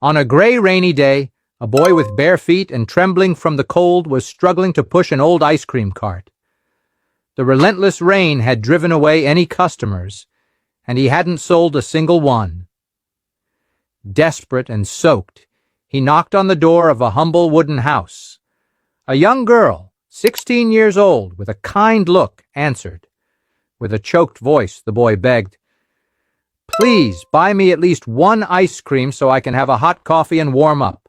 On a gray, rainy day, a boy with bare feet and trembling from the cold was struggling to push an old ice cream cart. The relentless rain had driven away any customers, and he hadn't sold a single one. Desperate and soaked, he knocked on the door of a humble wooden house. A young girl, 16 years old, with a kind look, answered. With a choked voice, the boy begged, "Please buy me at least one ice cream so I can have a hot coffee and warm up."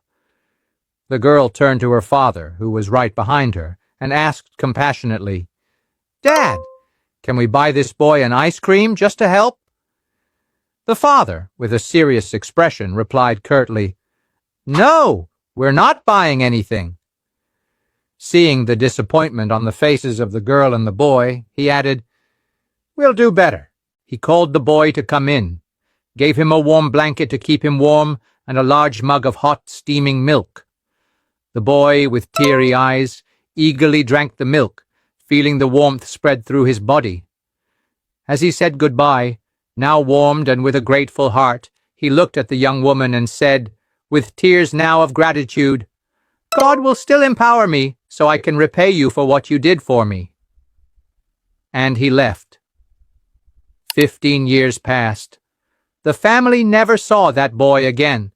The girl turned to her father, who was right behind her, and asked compassionately, "Dad, can we buy this boy an ice cream just to help?" The father, with a serious expression, replied curtly, "No, we're not buying anything." Seeing the disappointment on the faces of the girl and the boy, he added, "We'll do better." He called the boy to come in, gave him a warm blanket to keep him warm and a large mug of hot, steaming milk. The boy, with teary eyes, eagerly drank the milk, feeling the warmth spread through his body. As he said goodbye, now warmed and with a grateful heart, he looked at the young woman and said, with tears now of gratitude, "God will still empower me so I can repay you for what you did for me." And he left. 15 years passed. The family never saw that boy again.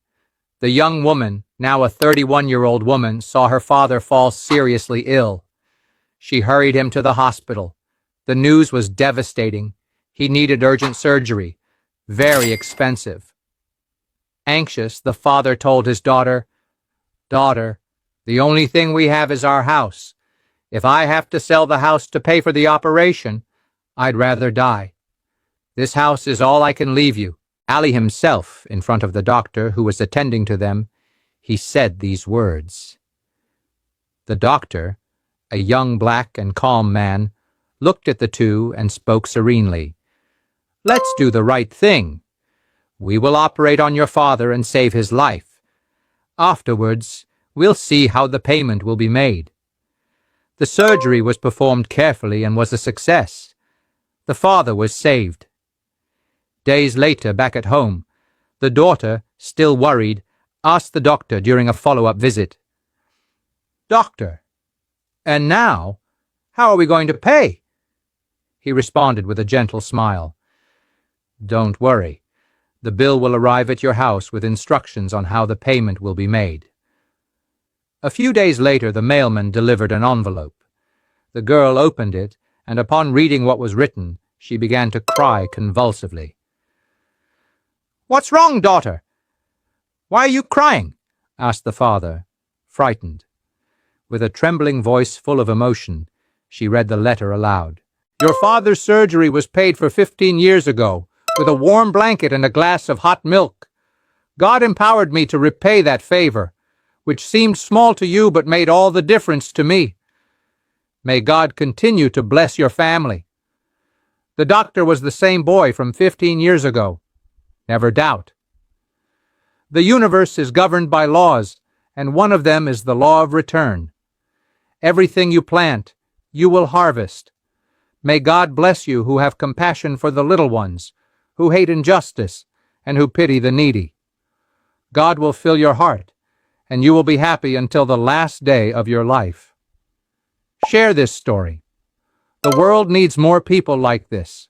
The young woman, now a 31-year-old woman, saw her father fall seriously ill. She hurried him to the hospital. The news was devastating. He needed urgent surgery, very expensive. Anxious, the father told his daughter, "Daughter, the only thing we have is our house. If I have to sell the house to pay for the operation, I'd rather die. This house is all I can leave you." Ali himself, in front of the doctor who was attending to them, he said these words. The doctor, a young black and calm man, looked at the two and spoke serenely. "Let's do the right thing. We will operate on your father and save his life. Afterwards, we'll see how the payment will be made." The surgery was performed carefully and was a success. The father was saved. Days later, back at home, the daughter, still worried, asked the doctor during a follow-up visit, "Doctor, and now, how are we going to pay?" He responded with a gentle smile, "Don't worry. The bill will arrive at your house with instructions on how the payment will be made." A few days later, the mailman delivered an envelope. The girl opened it, and upon reading what was written, she began to cry convulsively. "What's wrong, daughter? Why are you crying?" asked the father, frightened. With a trembling voice full of emotion, she read the letter aloud. "Your father's surgery was paid for 15 years ago, with a warm blanket and a glass of hot milk. God empowered me to repay that favor, which seemed small to you but made all the difference to me. May God continue to bless your family. The doctor was the same boy from 15 years ago. Never doubt. The universe is governed by laws, and one of them is the law of return. Everything you plant, you will harvest. May God bless you who have compassion for the little ones, who hate injustice, and who pity the needy. God will fill your heart, and you will be happy until the last day of your life." Share this story. The world needs more people like this.